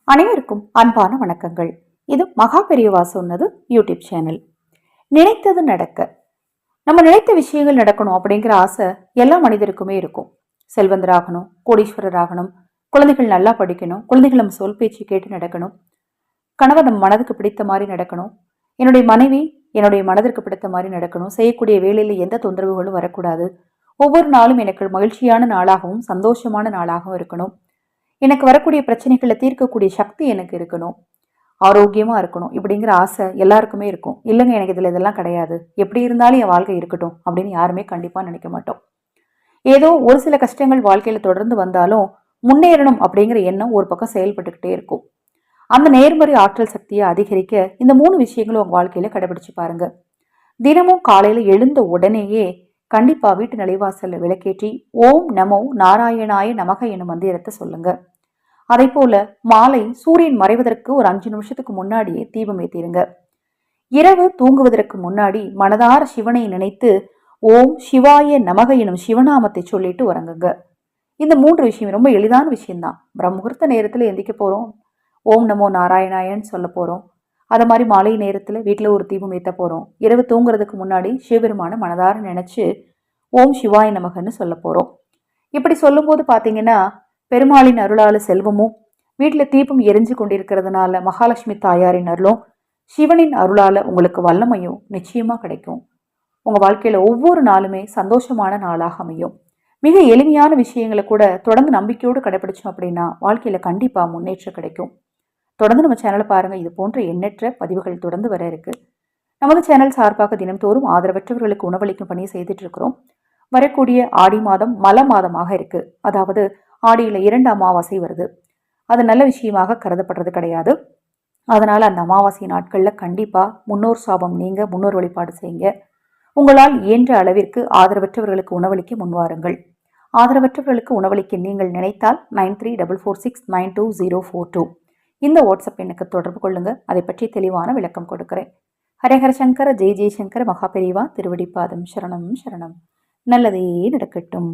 அனைவருக்கும் அன்பான வணக்கங்கள். இது மகா பெரியவா சொன்னது யூடியூப் சேனல். நினைத்தது நடக்க, நம்ம நினைத்த விஷயங்கள் நடக்கணும் அப்படிங்கிற ஆசை எல்லா மனிதருக்குமே இருக்கும். செல்வந்தராகணும், கோடீஸ்வரராகணும், குழந்தைகள் நல்லா படிக்கணும், குழந்தைகள் நம்ம சொல் பேச்சு கேட்டு நடக்கணும், கணவர் நம்ம மனதுக்கு பிடித்த மாதிரி நடக்கணும், என்னுடைய மனைவி என்னுடைய மனதிற்கு பிடித்த மாதிரி நடக்கணும், செய்யக்கூடிய வேலையில் எந்த தொந்தரவுகளும் வரக்கூடாது, ஒவ்வொரு நாளும் எனக்கு மகிழ்ச்சியான நாளாகவும் சந்தோஷமான நாளாகவும் இருக்கணும், எனக்கு வரக்கூடிய பிரச்சனைகளை தீர்க்கக்கூடிய சக்தி எனக்கு இருக்கணும், ஆரோக்கியமா இருக்கணும் இப்படிங்கிற ஆசை எல்லாருக்குமே இருக்கும். இல்லைங்க, எனக்கு இதெல்லாம் கிடையாது, எப்படி இருந்தாலும் என் வாழ்க்கை இருக்கட்டும் அப்படின்னு யாருமே கண்டிப்பா நினைக்க மாட்டோம். ஏதோ ஒரு சில கஷ்டங்கள் வாழ்க்கையில தொடர்ந்து வந்தாலும் முன்னேறணும் அப்படிங்கிற எண்ணம் ஒரு பக்கம் செயல்பட்டுக்கிட்டே இருக்கும். அந்த நேர்மறை ஆற்றல் சக்தியை அதிகரிக்க இந்த 3 விஷயங்களும் உங்க வாழ்க்கையில கடைபிடிச்சு பாருங்க. தினமும் காலையில எழுந்த உடனேயே கண்டிப்பா வீட்டு நிலைவாசல்ல விளக்கேற்றி ஓம் நமோ நாராயணாய நமக எனும் மந்திரத்தை சொல்லுங்க. அதே போல மாலை சூரியன் மறைவதற்கு ஒரு 5 நிமிஷத்துக்கு முன்னாடியே தீபம் ஏத்திருங்க. இரவு தூங்குவதற்கு முன்னாடி மனதார சிவனை நினைத்து ஓம் சிவாய நமக எனும் சிவநாமத்தை சொல்லிட்டு உறங்குங்க. இந்த 3 விஷயம் ரொம்ப எளிதான விஷயம்தான். பிரம்மமுகூர்த்த நேரத்துல எந்திக்க போறோம், ஓம் நமோ நாராயணாயன்னு சொல்ல போறோம். அது மாதிரி மாலை நேரத்துல வீட்டுல ஒரு தீபம் ஏத்த போறோம். இரவு தூங்குறதுக்கு முன்னாடி சிவபெருமான மனதார நினைச்சு ஓம் சிவாய நமகன்னு சொல்ல போறோம். இப்படி சொல்லும் போது பாத்தீங்கன்னா பெருமாளின் அருளால செல்வமும், வீட்டுல தீபம் எரிஞ்சு கொண்டிருக்கிறதுனால மகாலட்சுமி தாயாரின் அருளும், சிவனின் அருளால உங்களுக்கு வல்லமையும் நிச்சயமா கிடைக்கும். உங்க வாழ்க்கையில ஒவ்வொரு நாளுமே சந்தோஷமான நாளாக அமையும். மிக எளிமையான விஷயங்களை கூட தொடர்ந்து நம்பிக்கையோடு கடைபிடிச்சோம் அப்படின்னா வாழ்க்கையில கண்டிப்பா முன்னேற்றம் கிடைக்கும். தொடர்ந்து நம்ம சேனலை பாருங்க. இது போன்ற எண்ணற்ற பதிவுகள் தொடர்ந்து வர இருக்கு. நமது சேனல் சார்பாக தினம்தோறும் ஆதரவற்றவர்களுக்கு உணவளிக்கும் பணியை செய்துட்டு இருக்கிறோம். வரக்கூடிய ஆடி மாதம் மல மாதமாக இருக்கு. அதாவது ஆடியில 2 அமாவாசை வருது. அது நல்ல விஷயமாக கருதப்படுறது கிடையாது. அதனால அந்த அமாவாசை நாட்கள்ல கண்டிப்பா முன்னோர் சாபம் நீங்க முன்னோர் வழிபாடு செய்யுங்க. உங்களால் இயன்ற அளவிற்கு ஆதரவற்றவர்களுக்கு உணவளிக்க முன்வாருங்கள். ஆதரவற்றவர்களுக்கு உணவளிக்க நீங்கள் நினைத்தால் 9366920042 இந்த வாட்ஸ்அப் எண்ணுக்கு தொடர்பு கொள்ளுங்க. அதை பற்றி தெளிவான விளக்கம் கொடுக்கிறேன். ஹரஹர சங்கர ஜெய் ஜெய்சங்கர மகா பெரிவா திருவடிப்பாதம் சரணம் சரணம். நல்லதே நடக்கட்டும்.